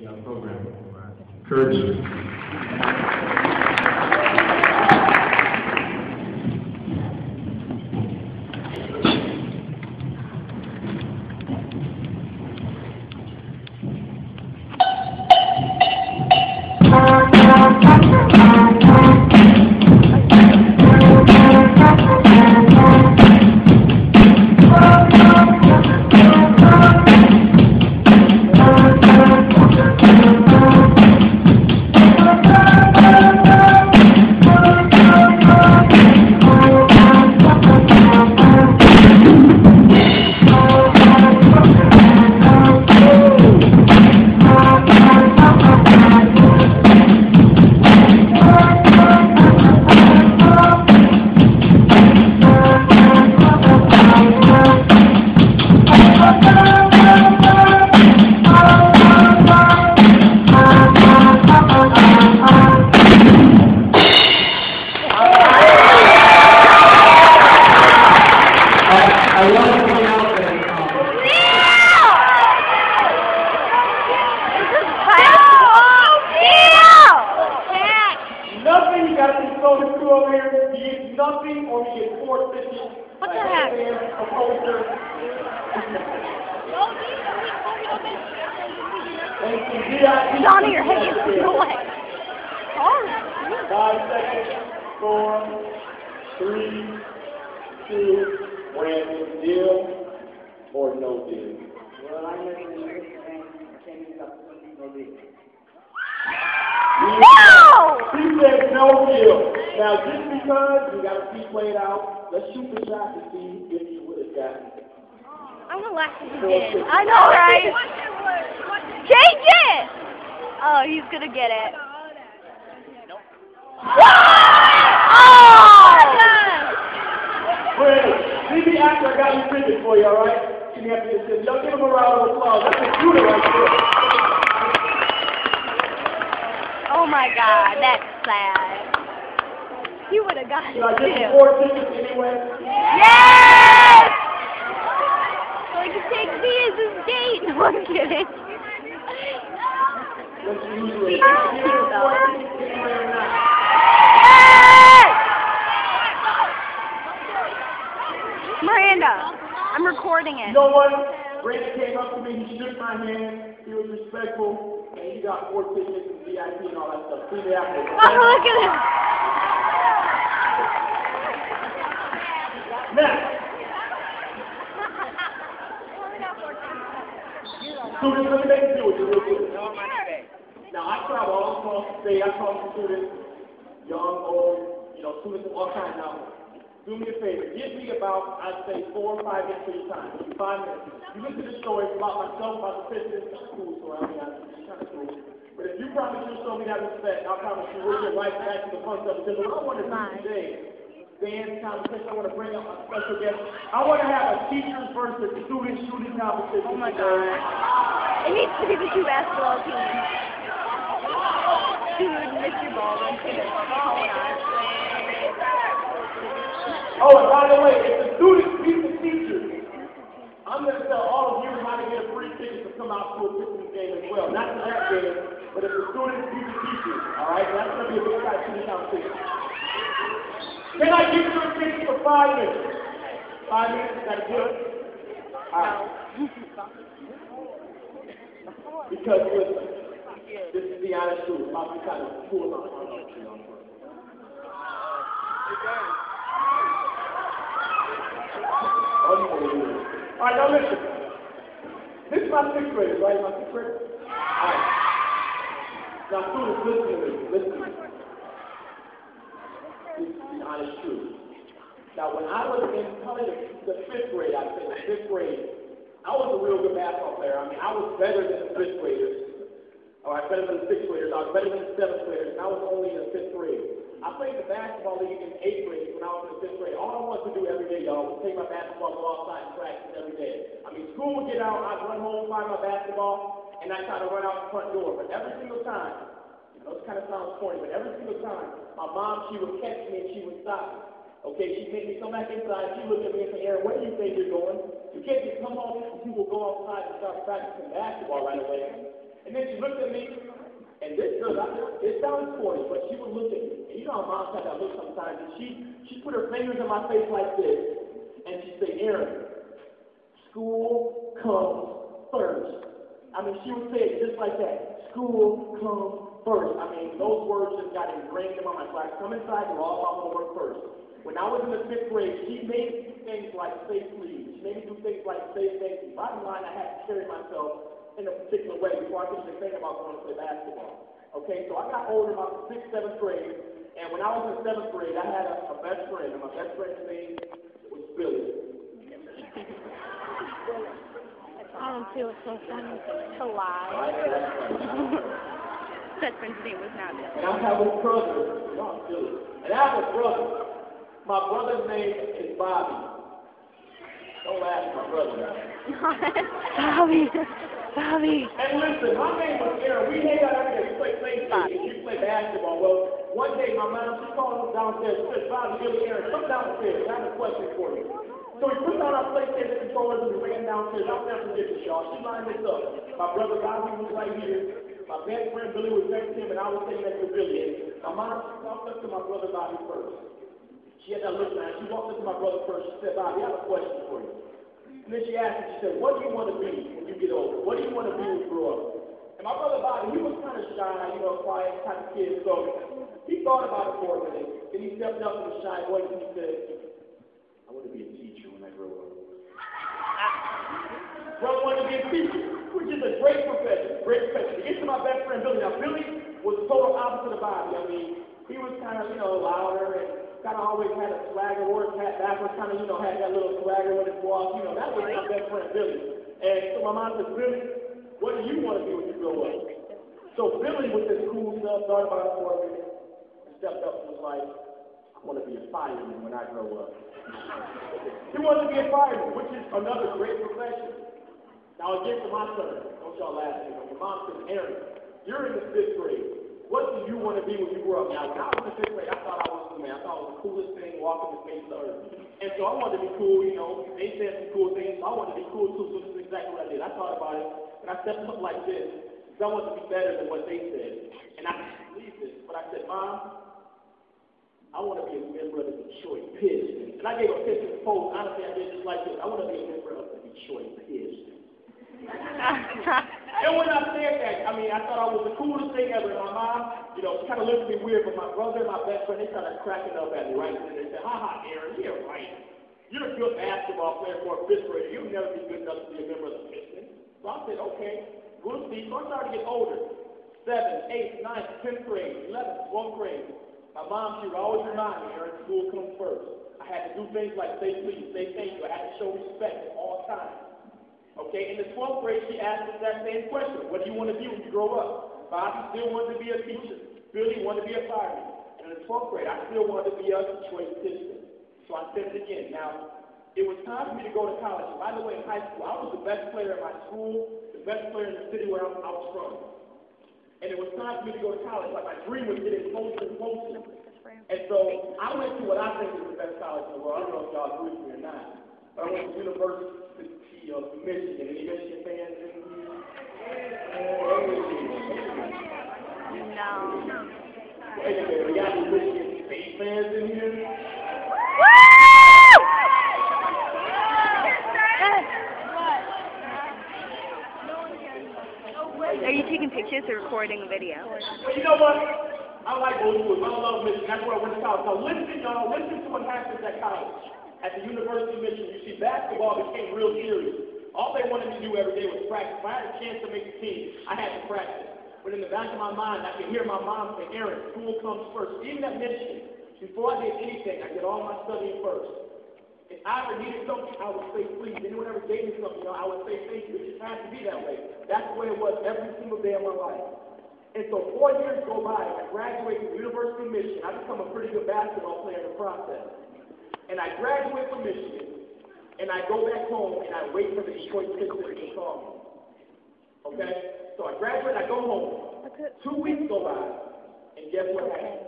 the program. Encourage you. Nothing or you get 450. What the heck? Johnny, you're hitting the way. 5 seconds. 4, 3, 2, 1. Deal or no deal? Well, I never knew anything. I can't even up no deal. No! He said no deal. Now, just because you got to see played out, let's shoot the shot to see if you would have gotten it. I'm gonna laugh if you did. I know, right? Change it! Oh, he's gonna get it. Oh! Brandon, leave me after I got you tickets for you, all right? Y'all give him a round of applause. That's a shooter right there. Oh my God, that's sad. He would have got it. Should I give too. him 4 tickets anyway? Yes! So he can take me as his date. No, I'm kidding. Let's use it. Give him 4 tickets anyway or not. Yes! Miranda, I'm recording it. You know what? Brandon came up to me, he shook my hand, he was respectful, and he got 4 tickets and VIP and all that stuff. See me after. Oh, look at him. Now, students, let me make a deal with you real quick. Now, I travel all across the state. I talk to students, young, old, students of all kinds now. Do me a favor. Give me about, I'd say, 4 or 5 minutes of your time. 5 minutes. You listen to the stories about myself, about the Christians, that's cool, so I mean, that's kind of cool. But if you promise you'll show me that respect, I'll promise you we'll get right back to the fun stuff. Because what I want to do today, dance competition, I want to bring up a special guest. I want to have a teachers versus student shooting competition. Oh my God. It needs to be the 2 basketball teams. Dude, Mr. Baldwin, too. Oh, and by the way, if the students beat the teachers, I'm going to tell all of you how to get a free ticket to come out to a Christmas game as well. Not to that game, but if the students beat the teachers, all right? That's going to be a big time shooting competition. Can I give you a ticket for 5 minutes? 5 minutes? Is that good? All right. Because, listen, this is the honest truth. I'll be kind of cool on it. All right, now listen. This is my 6th graders, right? My 6th graders? All right. Now, students, listen to me. Listen to me. This is the honest truth. Now, when I was in probably the 5th grade, I'd say the 5th grade, I was a real good basketball player. I mean, I was better than the 5th graders. All right, better than the 6th graders. I was better than the 7th graders. And I was only in the 5th grade. I played the basketball league in 8th grade when I was in the 5th grade. All I wanted to do every day, y'all, was take my basketball, go outside and practice every day. I mean, school would get out, I'd run home, find my basketball, and I'd try to run out the front door. But every single time, I know this kind of sounds corny, but every single time, my mom, she would catch me and she would stop me. Okay, she'd make me come back inside, she looked at me and said, Aaron, where do you think you're going? You can't just come home and you will go outside and start practicing basketball right away. And then she looked at me good. It sounds corny, but she would look at me. And you know how moms have that look sometimes. And she put her fingers in my face like this, and she'd say, Aaron, school comes first. I mean, she would say it just like that. School comes first. I mean, those words just got ingrained in my mind. So I come inside and all my homework first. When I was in the 5th grade, she made me do things like say please. She made me do things like say thank you. Bottom line, I had to carry myself in a particular way before I could even think about going to play basketball. Okay, so I got older, about the 6th, 7th grade, and when I was in 7th grade, I had a best friend, and my best friend's name was Billy. I don't feel it's so funny to lie. Best friend's name was not Billy. And I have a brother, Billy, and I have a brother. My brother's name is Bobby. Don't laugh at my brother now. Bobby. And listen, my name was Aaron. We hang out every day. We play PlayStation. You play basketball. Well, one day my mom, she called us downstairs. She said, Bobby, Billy, Aaron, come downstairs. I have a question for you. So we put down our PlayStation controllers and we ran downstairs. I'll never forget this, y'all. She lined us up. My brother Bobby was right here. My best friend Billy was next to him, and I was sitting next to Billy. And my mom walked up to my brother Bobby first. She had that look now. She walked up to my brother first. She said, Bobby, I have a question for you. And then she asked me, she said, what do you want to be when you get older? What do you want to be when you grow up? And my brother Bobby, he was kind of shy, quiet type of kid. So he thought about it for a minute. Then he stepped up in a shy voice and he said, I want to be a teacher when I grow up. Brother wanted to be a teacher, which is a great profession. To get to my best friend Billy. Now, Billy was the total opposite of Bobby. I mean, he was kind of, louder and kind of always had a swagger, wore his hat backwards, kind of, had that little swagger when it walked. That was my best friend Billy. And so my mom said, Billy, what do you want to be when you grow up? So Billy, with this cool stuff, thought about it for a minute, stepped up and was like, I want to be a fireman when I grow up. He wanted to be a fireman, which is another great profession. Now it gets to my turn. Don't y'all laugh at me. My mom said, Aaron, you're in the 5th grade. What do you want to be when you grow up? Now, when I was in the 5th grade, I thought I was the man. I thought it was the coolest thing walking the face of the earth. And so I wanted to be cool, They said some cool things, so I wanted to be cool too, so this is exactly what I did. I thought about it, and I said something like this, because I wanted to be better than what they said. And I didn't believe this, but I said, Mom, I want to be a member of the Detroit Pistons. And I gave a Pistons pose. Honestly, I did just like this. I want to be a member of the Detroit Pistons. And when I said that, I thought I was the coolest thing ever. And my mom, she kind of looked at me weird, but my brother and my best friend, they started cracking up at me right then. They said, Aaron, you're right. You're a good basketball player for a 5th grader. You'll never be good enough to be a member of the Pistons. So I said, okay, we'll see. So I started to get older. 7th, 8th, 9th, 10th grade, 11th, 12th grade. My mom, she would always remind me, Aaron, school comes first. I had to do things like say please, say thank you. I had to show respect at all times. Okay, in the 12th grade, she asked us that same question. What do you want to be when you grow up? Bobby still wanted to be a teacher. Billy wanted to be a fireman. And in the 12th grade, I still wanted to be a Detroit Piston. So I said it again. Now, it was time for me to go to college. And by the way, in high school, I was the best player in my school, the best player in the city where I was from. And it was time for me to go to college. Like, my dream was getting closer and closer. And so I went to what I think is the best college in the world. I don't know if y'all agree with me or not. But I went to University of Michigan. Any Michigan fans in here? No. Wait a minute. We got any Michigan State fans in here? Are you taking pictures or recording a video? Well, you know what? I like both schools. I love Michigan. That's where I went to college. Now listen, y'all. Listen to what happens at college. At the University of Michigan, you see, basketball became real serious. All they wanted me to do every day was practice. If I had a chance to make the team, I had to practice. But in the back of my mind, I could hear my mom say, Aaron, school comes first. Even at Michigan, before I did anything, I did all my studying first. If I ever needed something, I would say please. Anyone ever gave me something, I would say thank you. It just had to be that way. That's the way it was every single day of my life. And so 4 years go by, and I graduate from the University of Michigan. I become a pretty good basketball player in the process. And I graduate from Michigan, and I go back home, and I wait for the Detroit Pistons to call me. Okay? So I graduate, I go home. 2 weeks go by, and guess what happens?